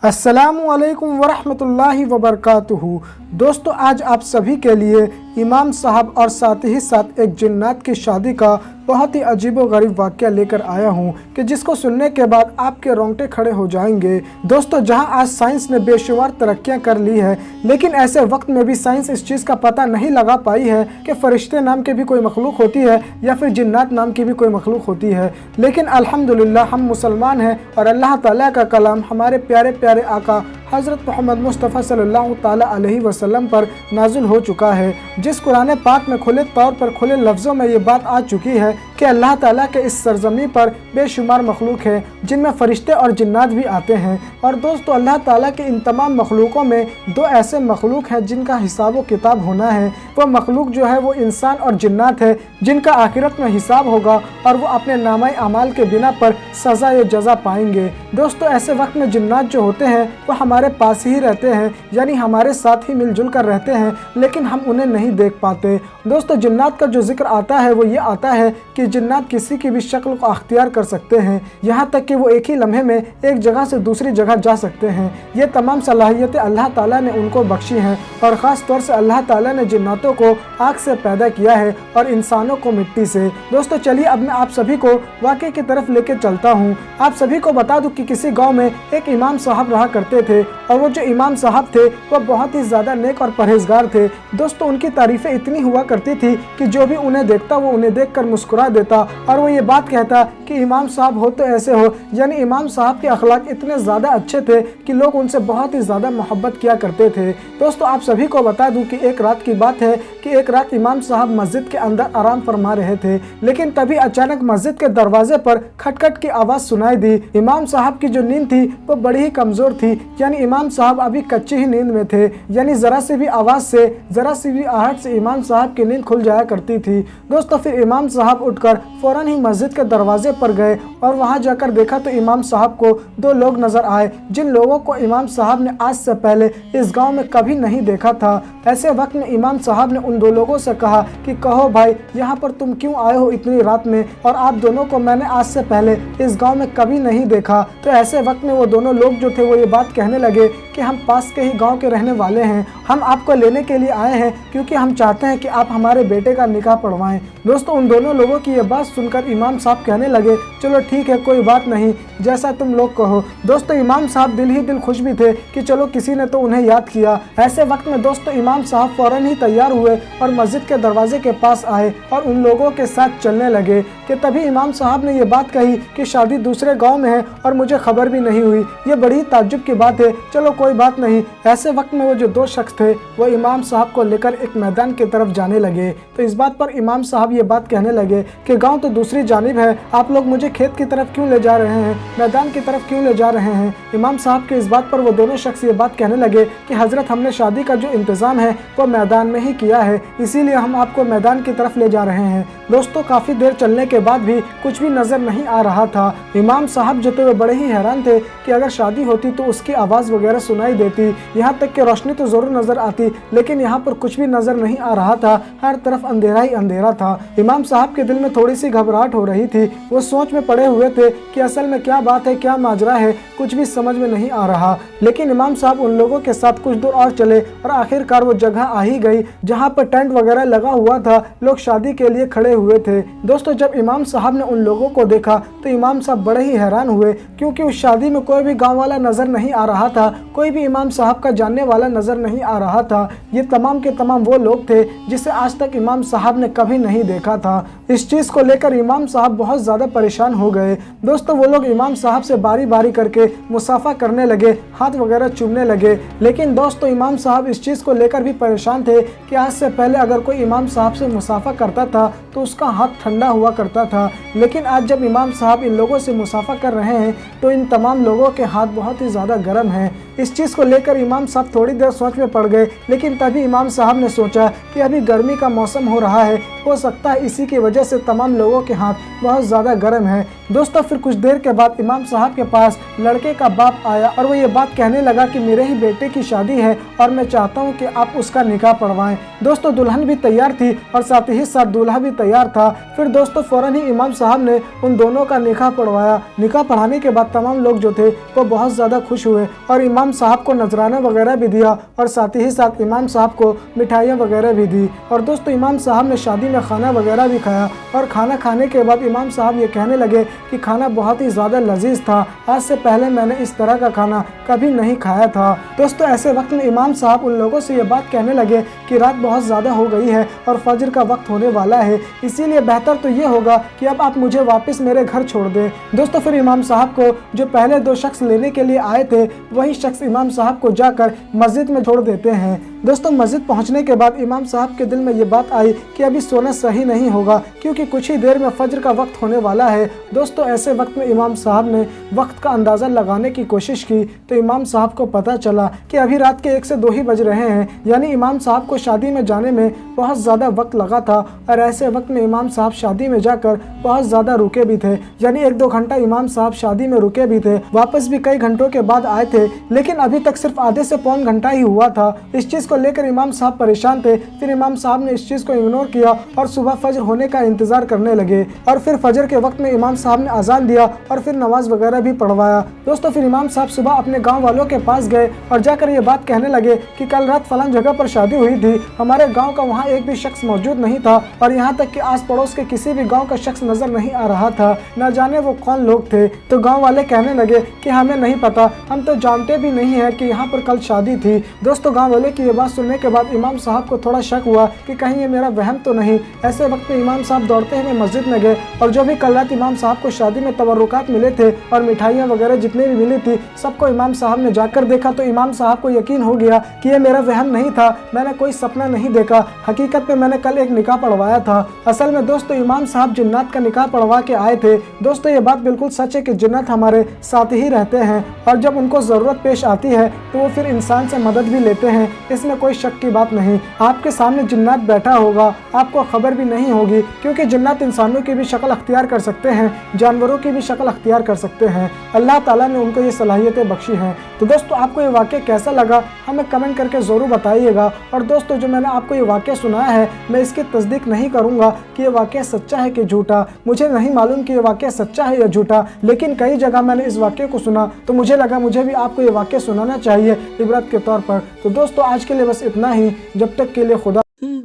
अस्सलामुअलैकुम वरहमतुल्लाहि वबरकातुहू। दोस्तों, आज आप सभी के लिए इमाम साहब और साथ ही साथ एक जिन्नात की शादी का बहुत ही अजीब व गरीब वाक़या लेकर आया हूँ कि जिसको सुनने के बाद आपके रोंगटे खड़े हो जाएंगे। दोस्तों, जहाँ आज साइंस ने बेशुमार तरक्कियाँ कर ली है, लेकिन ऐसे वक्त में भी साइंस इस चीज़ का पता नहीं लगा पाई है कि फ़रिश्ते नाम की भी कोई मखलूक होती है या फिर जिन्नात नाम की भी कोई मखलूक होती है। लेकिन अल्हम्दुलिल्लाह हम मुसलमान हैं और अल्लाह ताला का कलाम हमारे प्यारे प्यारे आका हज़रत मोहम्मद मुस्तफ़ा सल्लल्लाहु ताला अलैहि वसल्लम पर नाज़िल हो चुका है, जिस कुरान पाक में खुले तौर पर खुले लफ्ज़ों में ये बात आ चुकी है कि अल्लाह ताला के इस सरज़मी पर बेशुमार मखलूक है जिनमें फ़रिश्ते और जिन्नात भी आते हैं। और दोस्तों, अल्लाह ताला के इन तमाम मखलूकों में दो ऐसे मखलूक हैं जिनका हिसाब व किताब होना है। वो मखलूक जो है वो इंसान और जिन्नात है जिनका आखिरत में हिसाब होगा और वो अपने नामाए अमाल के बिना पर सज़ा या जज़ा पाएंगे। दोस्तों, ऐसे वक्त में जिन्नात जो होते हैं वो हमारे पास ही रहते हैं, यानी हमारे साथ ही मिलजुल कर रहते हैं, लेकिन हम उन्हें नहीं देख पाते। दोस्तों, जिन्नात का जो जिक्र आता है वो ये आता है कि जिन्नात किसी की भी शक्ल को अख्तियार कर सकते हैं, यहाँ तक कि वो एक ही लम्हे में एक जगह से दूसरी जगह जा सकते हैं। ये तमाम सलाहियतें अल्लाह ताला ने उनको बख्शी हैं और ख़ास तौर से अल्लाह ताला ने जिन्नातों को आग से पैदा किया है और इंसानों को मिट्टी से। दोस्तों, चलिए अब मैं आप सभी को वाक़े की तरफ लेके चलता हूँ। आप सभी को बता दूँ कि किसी गाँव में एक इमाम साहब रहा करते थे और वो जो इमाम साहब थे वो बहुत ही ज़्यादा नेक और परहेजगार थे। दोस्तों, उनकी तारीफ़ें इतनी हुआ करती थी कि जो भी उन्हें देखता वो उन्हें देखकर मुस्कुरा देता और वो ये बात कहता कि इमाम साहब हो तो ऐसे हो, यानी इमाम साहब के अखलाक इतने ज़्यादा अच्छे थे कि लोग उनसे बहुत ही ज़्यादा मोहब्बत किया करते थे। दोस्तों, आप सभी को बता दूं कि एक रात की बात है कि एक रात इमाम साहब मस्जिद के अंदर आराम फरमा रहे थे, लेकिन तभी अचानक मस्जिद के दरवाजे पर खटखट की आवाज़ सुनाई दी। इमाम साहब की जो नींद थी वो बड़ी ही कमज़ोर थी, यानी इमाम साहब अभी कच्ची ही नींद में थे, यानी ज़रा सी भी आवाज़ से, ज़रा सी भी आहट से इमाम साहब की नींद खुल जाया करती थी। दोस्तों, फिर इमाम साहब उठकर फ़ौरन ही मस्जिद के दरवाजे पर गए और वहां जाकर देखा तो इमाम साहब को दो लोग नज़र आए जिन लोगों को इमाम साहब ने आज से पहले इस गांव में कभी नहीं देखा था। ऐसे वक्त में इमाम साहब ने उन दो लोगों से कहा कि कहो भाई, यहाँ पर तुम क्यों आए हो इतनी रात में, और आप दोनों को मैंने आज से पहले इस गाँव में कभी नहीं देखा। तो ऐसे वक्त में वो दोनों लोग जो थे वो ये बात कहने लगे कि हम पास के ही गाँव के रहने वाले हैं, हम आपको लेने के लिए आए हैं क्योंकि हम चाहते हैं कि आप हमारे बेटे का निकाह पढ़वाएं। दोस्तों, उन दोनों लोगों की ये बात सुनकर इमाम साहब कहने लगे चलो ठीक है, कोई बात नहीं, जैसा तुम लोग कहो। दोस्तों, इमाम साहब दिल ही दिल खुश भी थे कि चलो किसी ने तो उन्हें याद किया। ऐसे वक्त में दोस्तों इमाम साहब फौरन ही तैयार हुए और मस्जिद के दरवाजे के पास आए और उन लोगों के साथ चलने लगे कि तभी इमाम साहब ने ये बात कही कि शादी दूसरे गाँव में है और मुझे खबर भी नहीं हुई। ये बड़ी ताज्जुब की बात है, चलो कोई बात नहीं। ऐसे वक्त में वो जो दो शख्स थे वो इमाम साहब को लेकर एक मैदान की तरफ जाने लगे। तो इस बात पर इमाम साहब ये बात कहने लगे कि गांव तो दूसरी जानिब है, आप लोग मुझे खेत की तरफ क्यों ले जा रहे हैं, मैदान की तरफ क्यों ले जा रहे हैं। इमाम साहब के इस बात पर वो दोनों शख्स ये बात कहने लगे कि हजरत, हमने शादी का जो इंतज़ाम है वो मैदान में ही किया है, इसीलिए हम आपको मैदान की तरफ ले जा रहे हैं। दोस्तों, काफ़ी देर चलने के बाद भी कुछ भी नज़र नहीं आ रहा था। इमाम साहब जो थे वो बड़े ही हैरान थे कि अगर शादी होती तो उसकी आवाज़ वगैरह सुनाई देती, यहाँ तक कि रोशनी तो ज़रूर नज़र आती, लेकिन यहाँ पर कुछ भी नज़र नहीं आ रहा था, हर तरफ अंधेरा ही अंधेरा था। इमाम साहब के दिल में थोड़ी सी घबराहट हो रही थी, वो सोच में पड़े हुए थे कि असल में क्या बात है, क्या माजरा है, कुछ भी समझ में नहीं आ रहा। लेकिन इमाम साहब उन लोगों के साथ कुछ दूर और चले और आखिरकार वो जगह आ ही गई जहाँ पर टेंट वगैरह लगा हुआ था, लोग शादी के लिए खड़े हुए थे। दोस्तों, जब इमाम साहब ने उन लोगों को देखा तो इमाम साहब बड़े ही हैरान हुए, क्योंकि उस शादी में कोई भी गाँव वाला नज़र नहीं आ रहा था, कोई भी इमाम साहब का जानने वाला नज़र नहीं आ रहा था। ये तमाम के तमाम वो लोग थे जिसे आज तक इमाम साहब ने कभी नहीं देखा था। इस चीज़ को लेकर इमाम साहब बहुत ज़्यादा परेशान हो गए। दोस्तों, वो लोग इमाम साहब से बारी बारी करके मुसाफा करने लगे, हाथ वगैरह चूमने लगे। लेकिन दोस्तों, इमाम साहब इस चीज़ को लेकर भी परेशान थे कि आज से पहले अगर कोई इमाम साहब से मुसाफा करता था तो उसका हाथ ठंडा हुआ करता था, लेकिन आज जब इमाम साहब इन लोगों से मुसाफा कर रहे हैं तो इन तमाम लोगों के हाथ बहुत ही ज़्यादा गर्म हैं। इस चीज़ को लेकर इमाम साहब थोड़ी देर सोच में पड़ गए, लेकिन तभी इमाम साहब ने सोचा कि अभी गर्मी का मौसम हो रहा है, हो सकता है इसी की वजह से तमाम लोगों के हाथ बहुत ज़्यादा गर्म है। दोस्तों फिर कुछ देर के बाद इमाम साहब के पास लड़के का बाप आया और वो ये बात कहने लगा कि मेरे ही बेटे की शादी है और मैं चाहता हूँ कि आप उसका निकाह पढ़वाएं। दोस्तों दुल्हन भी तैयार थी और साथ ही साथ दूल्हा भी तैयार था। फिर दोस्तों फौरन ही इमाम साहब ने उन दोनों का निकाह पढ़वाया। निकाह पढ़ाने के बाद तमाम लोग जो थे वो बहुत ज़्यादा खुश हुए और इमाम साहब को नजराना वगैरह भी दिया और साथ ही साथ इमाम साहब को मिठाइयाँ वगैरह भी दी। और दोस्तों इमाम साहब ने शादी में खाना वगैरह भी खाया और खाना खाने के बाद इमाम साहब ये कहने लगे कि खाना बहुत ही ज़्यादा लजीज था, आज से पहले मैंने इस तरह का खाना कभी नहीं खाया था। दोस्तों ऐसे वक्त में इमाम साहब उन लोगों से ये बात कहने लगे कि रात बहुत ज़्यादा हो गई है और फजर का वक्त होने वाला है, इसीलिए बेहतर तो ये होगा कि अब आप मुझे वापस मेरे घर छोड़ दें। दोस्तों फिर इमाम साहब को जो पहले दो शख्स लेने के लिए आए थे वही शख्स इमाम साहब को जाकर मस्जिद में छोड़ देते हैं। दोस्तों मस्जिद पहुंचने के बाद इमाम साहब के दिल में ये बात आई कि अभी सोना सही नहीं होगा क्योंकि कुछ ही देर में फजर का वक्त होने वाला है। दोस्तों ऐसे वक्त में इमाम साहब ने वक्त का अंदाज़ा लगाने की कोशिश की तो इमाम साहब को पता चला कि अभी रात के 1 से 2 ही बज रहे हैं, यानी इमाम साहब को शादी में जाने में बहुत ज़्यादा वक्त लगा था। और ऐसे वक्त में इमाम साहब शादी में जाकर बहुत ज़्यादा रुके भी थे, यानी 1-2 घंटा इमाम साहब शादी में रुके भी थे, वापस भी कई घंटों के बाद आए थे, लेकिन अभी तक सिर्फ आधे से पौन घंटा ही हुआ था। इस चीज़ को लेकर इमाम साहब परेशान थे। फिर इमाम साहब ने इस चीज़ को इग्नोर किया और सुबह फजर होने का इंतज़ार करने लगे। और फिर फजर के वक्त में इमाम साहब ने अजान दिया और फिर नमाज वगैरह भी पढ़वाया। दोस्तों फिर इमाम साहब सुबह अपने गाँव वालों के पास गए और जाकर ये बात कहने लगे कि कल रात फलां जगह पर शादी हुई थी, हमारे गाँव का वहाँ एक भी शख्स मौजूद नहीं था और यहाँ तक कि आस पड़ोस के किसी भी गाँव का शख्स नजर नहीं आ रहा था, न जाने वो कौन लोग थे। तो गाँव वाले कहने लगे कि हमें नहीं पता, हम तो जानते भी नहीं है कि यहाँ पर कल शादी थी। दोस्तों गाँव वाले की ये बात सुनने के बाद इमाम साहब को थोड़ा शक हुआ कि कहीं ये मेरा वहम तो नहीं। ऐसे वक्त में इमाम साहब दौड़ते हुए मस्जिद में गए और जो भी कल रात इमाम साहब को शादी में तबरुकात मिले थे और मिठाइयाँ वगैरह जितनी भी मिली थी सबको इमाम साहब ने जाकर देखा तो इमाम साहब को यकीन हो गया कि ये मेरा वहम नहीं था, मैंने कोई सपना नहीं देखा, हकीकत में मैंने कल एक निकाह पढ़वाया था। असल में दोस्तों इमाम साहब जिन्नात का निकाह पढ़वा के आए थे। दोस्तों ये बात बिल्कुल सच है कि जिन्नात हमारे साथ ही रहते हैं और जब उनको ज़रूरत पेश आती है तो वो फिर इंसान से मदद भी लेते हैं, इसमें कोई शक की बात नहीं। आपके सामने जिन्नात बैठा होगा, आपको खबर भी नहीं होगी क्योंकि जिन्नात इंसानों की भी शक्ल अख्तियार कर सकते हैं, जानवरों की भी शक्ल अख्तियार कर सकते हैं। अल्लाह ताला ने उनको ये सलाहियतें बख्शी हैं। तो दोस्तों आपको ये वाक़या कैसा लगा हमें कमेंट करके ज़रूर बताइएगा। और दोस्तों जो मैंने आपको ये वाक़या सुनाया है मैं इसकी तस्दीक नहीं करूँगा कि ये वाक़या सच्चा है कि झूठा, मुझे नहीं मालूम कि ये वाक़या सच्चा है या झूठा, लेकिन कई जगह मैंने इस वाक़े को सुना तो मुझे लगा मुझे भी आपको ये वाक़या सुनाना चाहिए इबरत के तौर पर। तो दोस्तों आज के लिए बस इतना ही, जब तक के लिए खुदा।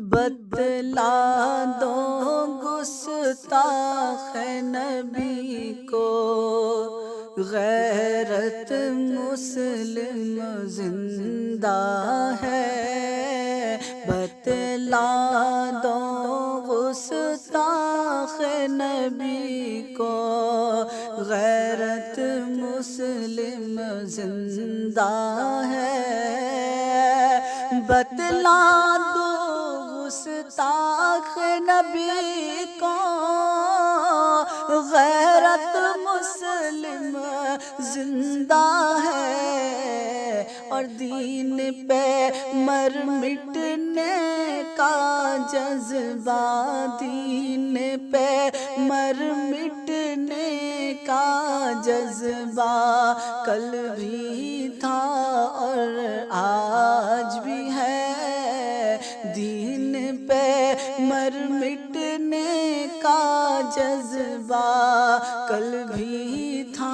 बतला दो गुस्ताख नबी को, गैरत मुस्लिम जिंदा है। बतला दो गुस्ताख नबी को, गैरत मुस्लिम जिंदा है। बतला दो गुस्ताख नबी को, गैरत मुस्लिम जिंदा है। और दीन पे मर मिटने का जज्बा, दीन पे मर मिटने का जज्बा कल भी था और आज भी है। दीन पे मर मिटने का जज्बा कल भी था